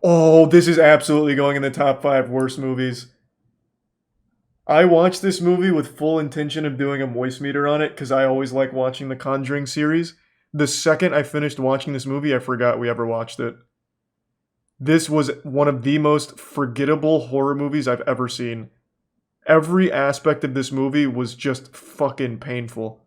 Oh, this is absolutely going in the top 5 worst movies. I watched this movie with full intention of doing a moist meter on it because I always like watching the Conjuring series. The second I finished watching this movie, I forgot we ever watched it. This was one of the most forgettable horror movies I've ever seen. Every aspect of this movie was just fucking painful.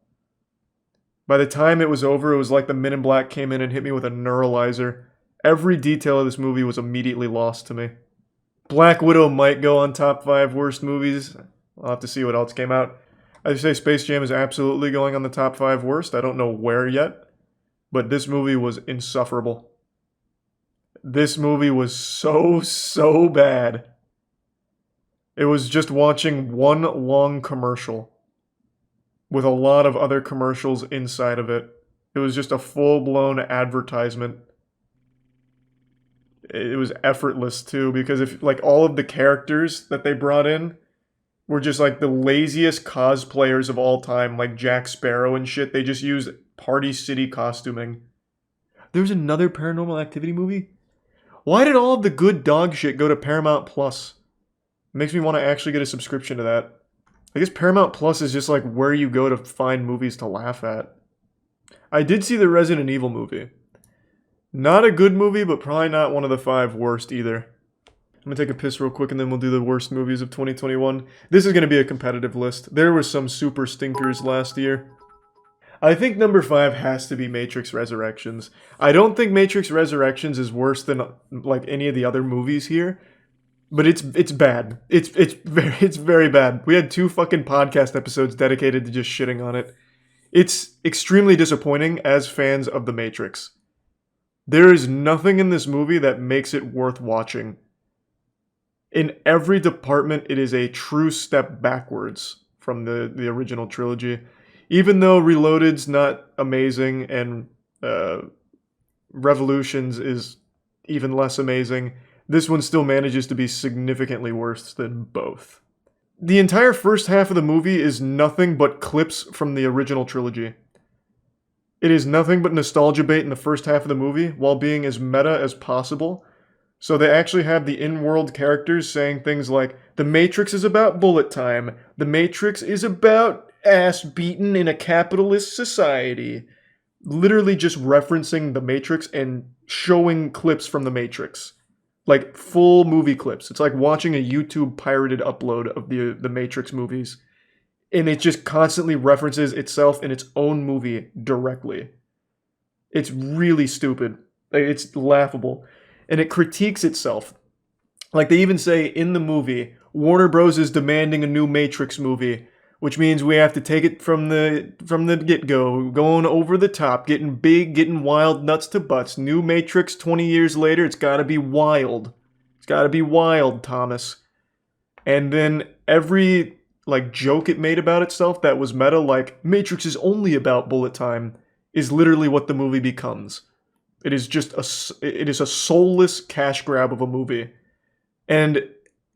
By the time it was over, it was like the Men in Black came in and hit me with a neuralizer. Every detail of this movie was immediately lost to me. Black Widow might go on top 5 worst movies. I'll have to see what else came out. I'd say Space Jam is absolutely going on the top 5 worst. I don't know where yet, but this movie was insufferable. This movie was so bad. It was just watching one long commercial with a lot of other commercials inside of it. It was just a full-blown advertisement. It was effortless too, because if like all of the characters that they brought in were just like the laziest cosplayers of all time, like Jack Sparrow and shit. They just used Party City costuming. There's another Paranormal Activity movie? Why did all of the good dog shit go to Paramount Plus? It makes me want to actually get a subscription to that. I guess Paramount Plus is just like where you go to find movies to laugh at. I did see the Resident Evil movie. Not a good movie, but probably not one of the 5 worst either. I'm gonna take a piss real quick and then we'll do the worst movies of 2021. This is gonna be a competitive list. There were some super stinkers last year. I think number 5 has to be Matrix Resurrections. I don't think Matrix Resurrections is worse than like any of the other movies here, but it's bad. It's very bad. We had 2 fucking podcast episodes dedicated to just shitting on it. It's extremely disappointing as fans of The Matrix. There is nothing in this movie that makes it worth watching. In every department, it is a true step backwards from the original trilogy. Even though Reloaded's not amazing and Revolutions is even less amazing, this one still manages to be significantly worse than both. The entire first half of the movie is nothing but clips from the original trilogy. It is nothing but nostalgia bait in the first half of the movie while being as meta as possible. So they actually have the in-world characters saying things like, The Matrix is about bullet time. The Matrix is about ass beaten in a capitalist society. Literally just referencing The Matrix and showing clips from The Matrix. Like full movie clips. It's like watching a YouTube pirated upload of the Matrix movies. And it just constantly references itself in its own movie directly. It's really stupid. It's laughable. And it critiques itself. Like they even say in the movie, Warner Bros. Is demanding a new Matrix movie, which means we have to take it from the get-go, going over the top, getting big, getting wild, nuts to butts. New Matrix 20 years later, it's gotta be wild. It's gotta be wild, Thomas. And then every like joke it made about itself that was meta, like Matrix is only about bullet time, is literally what the movie becomes. It is a soulless cash grab of a movie. And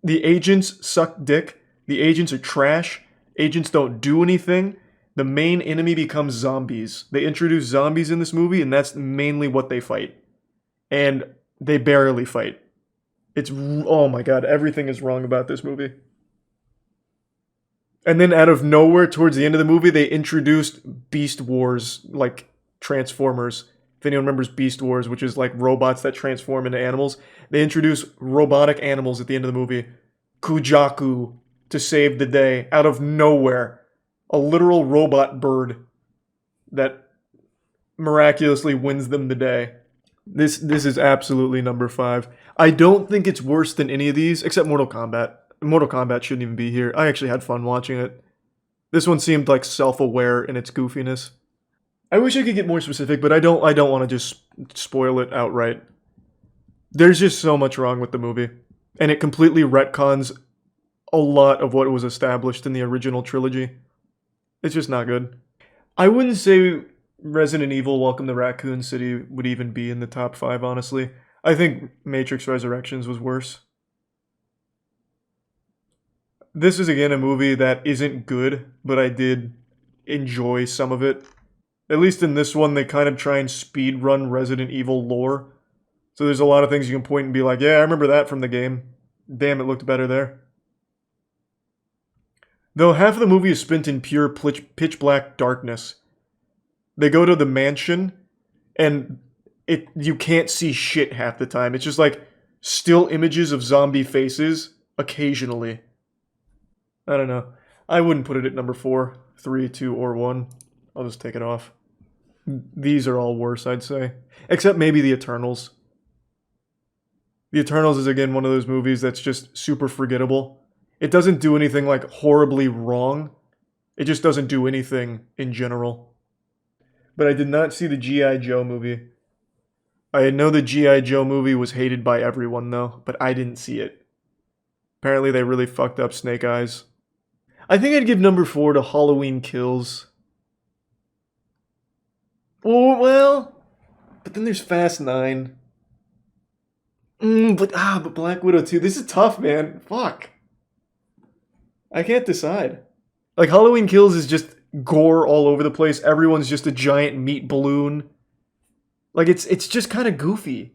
the agents suck dick. The agents are trash. Agents don't do anything. The main enemy becomes zombies. They introduce zombies in this movie, and that's mainly what they fight. And they barely fight. Oh my god, everything is wrong about this movie. And then out of nowhere, towards the end of the movie, they introduced Beast Wars, like Transformers. If anyone remembers Beast Wars, which is like robots that transform into animals. They introduce robotic animals at the end of the movie. Kujaku to save the day out of nowhere. A literal robot bird that miraculously wins them the day. This is absolutely number 5. I don't think it's worse than any of these, except Mortal Kombat. Mortal Kombat shouldn't even be here. I actually had fun watching it. This one seemed like self-aware in its goofiness. I wish I could get more specific, but I don't want to just spoil it outright. There's just so much wrong with the movie, and it completely retcons a lot of what was established in the original trilogy. It's just not good. I wouldn't say Resident Evil Welcome to Raccoon City would even be in the top 5, honestly. I think Matrix Resurrections was worse. This is again a movie that isn't good, but I did enjoy some of it. At least in this one, they kind of try and speedrun Resident Evil lore. So there's a lot of things you can point and be like, yeah, I remember that from the game. Damn, it looked better there. Though half of the movie is spent in pure pitch black darkness. They go to the mansion, and you can't see shit half the time. It's just like still images of zombie faces occasionally. I don't know. I wouldn't put it at number 4, 3, 2, or 1. I'll just take it off. These are all worse, I'd say. Except maybe The Eternals. The Eternals is again one of those movies that's just super forgettable. It doesn't do anything like horribly wrong. It just doesn't do anything in general. But I did not see the G.I. Joe movie. I know the G.I. Joe movie was hated by everyone though, but I didn't see it. Apparently they really fucked up Snake Eyes. I think I'd give number 4 to Halloween Kills. Oh, well, but then there's Fast 9. But Black Widow 2. This is tough, man. Fuck. I can't decide. Like, Halloween Kills is just gore all over the place. Everyone's just a giant meat balloon. Like, it's just kind of goofy.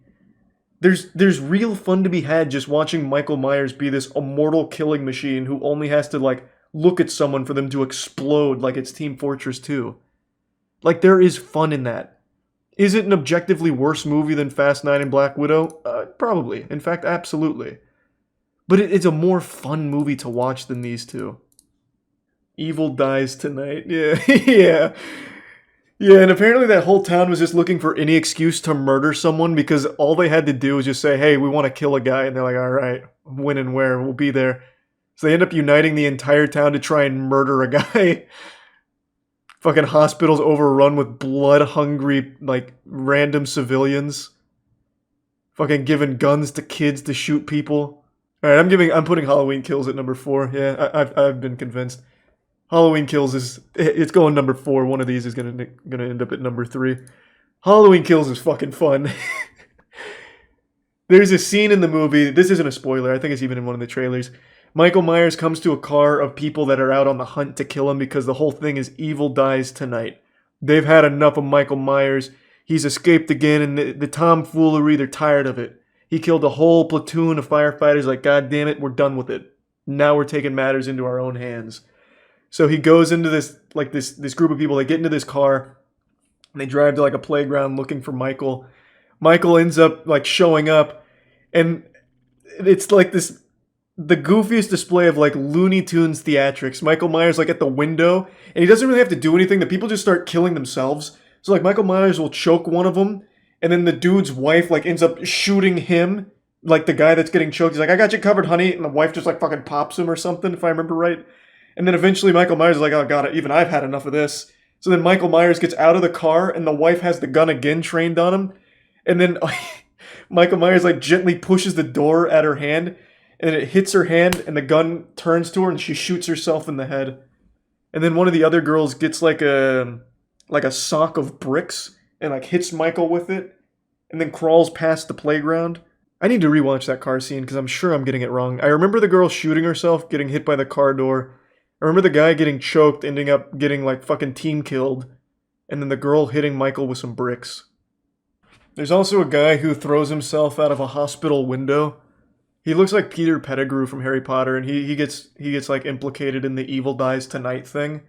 There's real fun to be had just watching Michael Myers be this immortal killing machine who only has to, like, look at someone for them to explode like it's Team Fortress 2. Like, there is fun in that. Is it an objectively worse movie than Fast 9 and Black Widow? Probably. In fact, absolutely. But it's a more fun movie to watch than these two. Evil Dies Tonight. Yeah, yeah. Yeah, and apparently that whole town was just looking for any excuse to murder someone because all they had to do was just say, hey, we want to kill a guy. And they're like, all right, when and where? We'll be there. So they end up uniting the entire town to try and murder a guy. Fucking hospitals overrun with blood-hungry, like, random civilians. Fucking giving guns to kids to shoot people. Alright, I'm putting Halloween Kills at number 4. Yeah, I've been convinced. Halloween Kills it's going number 4. One of these is gonna end up at number 3. Halloween Kills is fucking fun. There's a scene in the movie, this isn't a spoiler, I think it's even in one of the trailers. Michael Myers comes to a car of people that are out on the hunt to kill him because the whole thing is Evil Dies Tonight. They've had enough of Michael Myers. He's escaped again, and the tomfoolery, they're tired of it. He killed a whole platoon of firefighters, like, God damn it, we're done with it. Now we're taking matters into our own hands. So he goes into this group of people, they get into this car, and they drive to like a playground looking for Michael. Michael ends up like showing up, and it's like the goofiest display of like Looney Tunes theatrics. Michael Myers like at the window, and he doesn't really have to do anything. The people just start killing themselves. So like Michael Myers will choke one of them, and then the dude's wife like ends up shooting him, like the guy that's getting choked. He's like, I got you covered, honey, and the wife just like fucking pops him or something, if I remember right. And then eventually Michael Myers is like, oh god, even I've had enough of this. So then Michael Myers gets out of the car, and the wife has the gun again trained on him, and then Michael Myers like gently pushes the door at her hand, and it hits her hand, and the gun turns to her, and she shoots herself in the head. And then one of the other girls gets like a sock of bricks, and like hits Michael with it, and then crawls past the playground. I need to rewatch that car scene, because I'm sure I'm getting it wrong. I remember the girl shooting herself, getting hit by the car door. I remember the guy getting choked, ending up getting like fucking team killed, and then the girl hitting Michael with some bricks. There's also a guy who throws himself out of a hospital window. He looks like Peter Pettigrew from Harry Potter, and he gets like implicated in the Evil Dies Tonight thing.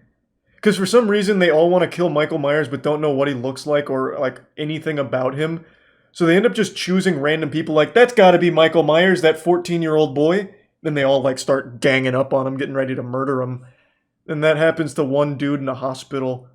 Because for some reason they all want to kill Michael Myers but don't know what he looks like or like anything about him. So they end up just choosing random people like, that's gotta be Michael Myers, that 14-year-old boy. Then they all like start ganging up on him, getting ready to murder him. And that happens to one dude in a hospital.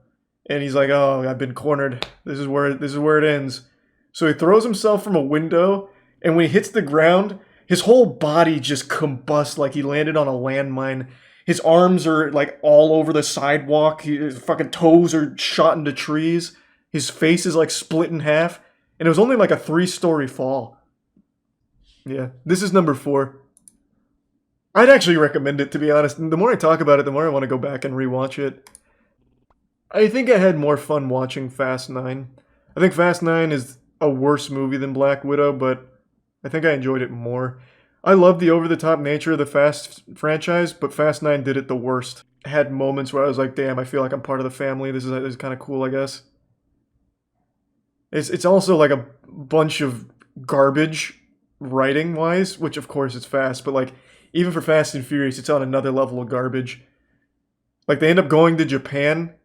And he's like, oh, I've been cornered. This is where it ends. So he throws himself from a window, and when he hits the ground, his whole body just combusts like he landed on a landmine. His arms are like all over the sidewalk. His fucking toes are shot into trees. His face is like split in half. And it was only like a 3-story fall. Yeah, this is number 4. I'd actually recommend it, to be honest. The more I talk about it, the more I want to go back and rewatch it. I think I had more fun watching Fast 9. I think Fast 9 is a worse movie than Black Widow, but I think I enjoyed it more. I love the over-the-top nature of the Fast franchise, but Fast 9 did it the worst. I had moments where I was like, damn, I feel like I'm part of the family. This is kind of cool, I guess. It's also like a bunch of garbage writing wise, which of course it's fast, but like even for Fast and Furious, it's on another level of garbage. Like they end up going to Japan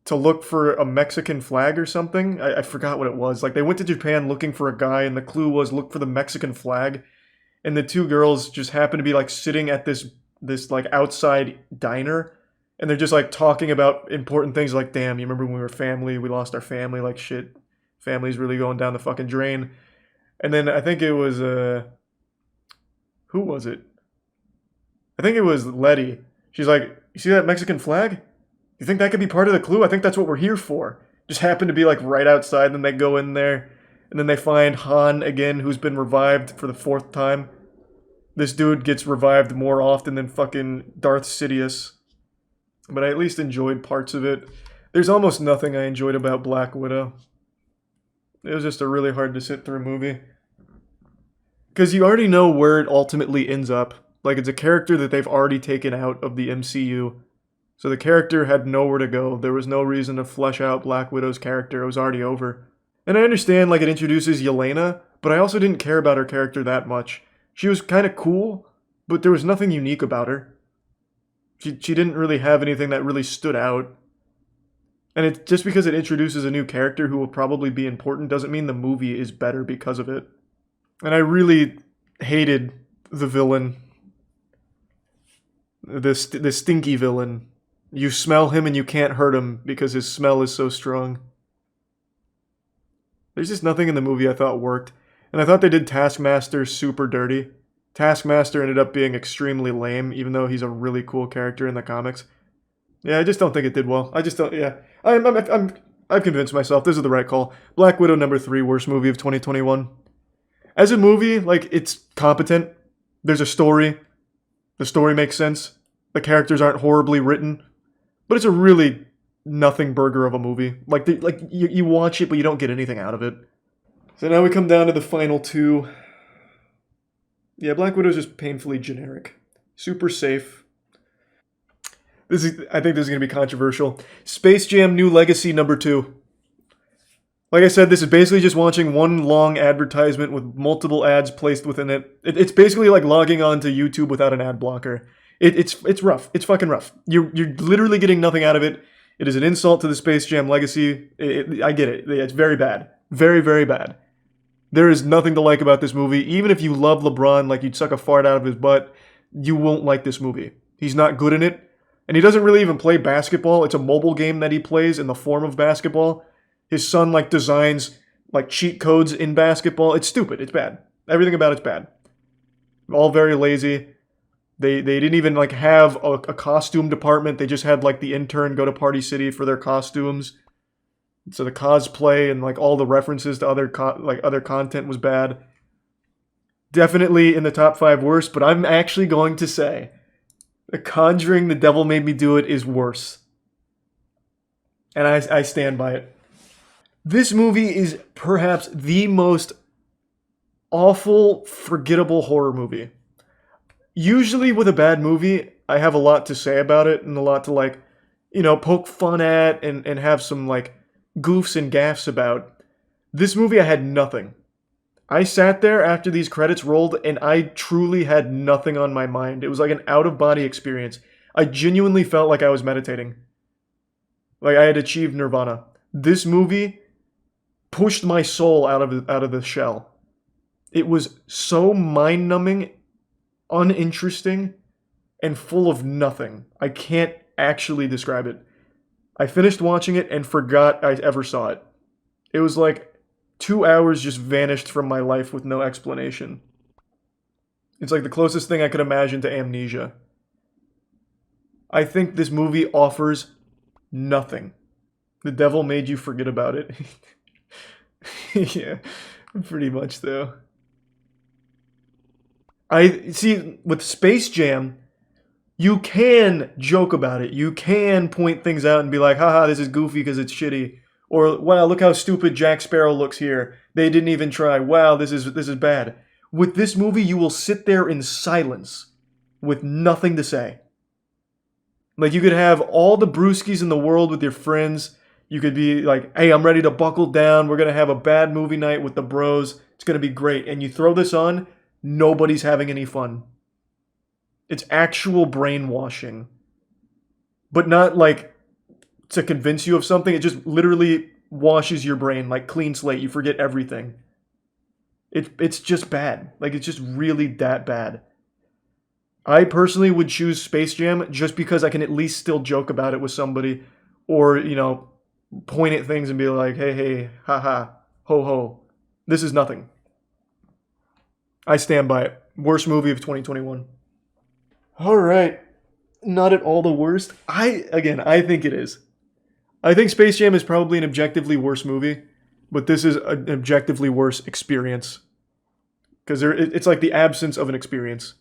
to look for a Mexican flag or something. I forgot what it was. Like they went to Japan looking for a guy, and the clue was look for the Mexican flag. And the two girls just happen to be like sitting at this like outside diner, and they're just like talking about important things. Like, damn, you remember when we were family? We lost our family. Like shit, family's really going down the fucking drain. And then I think it was who was it? I think it was Letty. She's like, you see that Mexican flag? You think that could be part of the clue? I think that's what we're here for. Just happened to be like right outside, and then they go in there, and then they find Han again, who's been revived for the fourth time. This dude gets revived more often than fucking Darth Sidious. But I at least enjoyed parts of it. There's almost nothing I enjoyed about Black Widow. It was just a really hard to sit through movie. Because you already know where it ultimately ends up. Like, it's a character that they've already taken out of the MCU. So the character had nowhere to go. There was no reason to flesh out Black Widow's character. It was already over. And I understand, like, it introduces Yelena, but I also didn't care about her character that much. She was kind of cool, but there was nothing unique about her. She didn't really have anything that really stood out. And it just because it introduces a new character who will probably be important doesn't mean the movie is better because of it. And I really hated the villain. The stinky villain. You smell him and you can't hurt him because his smell is so strong. There's just nothing in the movie I thought worked. And I thought they did Taskmaster super dirty. Taskmaster ended up being extremely lame, even though he's a really cool character in the comics. Yeah, I just don't think it did well. I just don't, yeah. I've convinced myself this is the right call. Black Widow #3, worst movie of 2021. As a movie, like, it's competent. There's a story. The story makes sense. The characters aren't horribly written. But it's a really nothing burger of a movie. Like you watch it, but you don't get anything out of it. So now we come down to the final two. Yeah, Black Widow's just painfully generic. Super safe. I think this is going to be controversial. Space Jam New Legacy #2. Like I said, this is basically just watching one long advertisement with multiple ads placed within it. It's basically like logging on to YouTube without an ad blocker. It's rough. It's fucking rough. You're literally getting nothing out of it. It is an insult to the Space Jam legacy. I get it. It's very bad. Very, very bad. There is nothing to like about this movie. Even if you love LeBron like you'd suck a fart out of his butt, you won't like this movie. He's not good in it. And he doesn't really even play basketball. It's a mobile game that he plays in the form of basketball. His son like designs like cheat codes in basketball. It's stupid. It's bad. Everything about it's bad. All very lazy. They didn't even like have a costume department. They just had like the intern go to Party City for their costumes. So the cosplay and like all the references to other content was bad. Definitely in the top 5 worst, but I'm actually going to say The Conjuring, The Devil Made Me Do It is worse. And I stand by it. This movie is perhaps the most awful, forgettable horror movie. Usually with a bad movie, I have a lot to say about it and a lot to like, poke fun at and have some like goofs and gaffs about. This movie, I had nothing. I sat there after these credits rolled and I truly had nothing on my mind. It was like an out-of-body experience. I genuinely felt like I was meditating. Like I had achieved nirvana. This movie pushed my soul out of the shell. It was so mind-numbing, uninteresting, and full of nothing. I can't actually describe it. I finished watching it and forgot I ever saw it. It was like 2 hours just vanished from my life with no explanation. It's like the closest thing I could imagine to amnesia. I think this movie offers nothing. The devil made you forget about it. Yeah, pretty much though. I see with Space Jam, you can joke about it. You can point things out and be like, haha, this is goofy because it's shitty. Or, wow, look how stupid Jack Sparrow looks here. They didn't even try. Wow, this is bad. With this movie, you will sit there in silence with nothing to say. Like, you could have all the brewskis in the world with your friends. You could be like, hey, I'm ready to buckle down. We're going to have a bad movie night with the bros. It's going to be great. And you throw this on, nobody's having any fun. It's actual brainwashing. But not like to convince you of something. It just literally washes your brain like clean slate. You forget everything. It's just bad. Like, it's just really that bad. I personally would choose Space Jam just because I can at least still joke about it with somebody, or, point at things and be like, hey, hey, haha, ho, ho. This is nothing. I stand by it. Worst movie of 2021. All right. Not at all the worst. I think it is. I think Space Jam is probably an objectively worse movie, but this is an objectively worse experience. Because it's like the absence of an experience.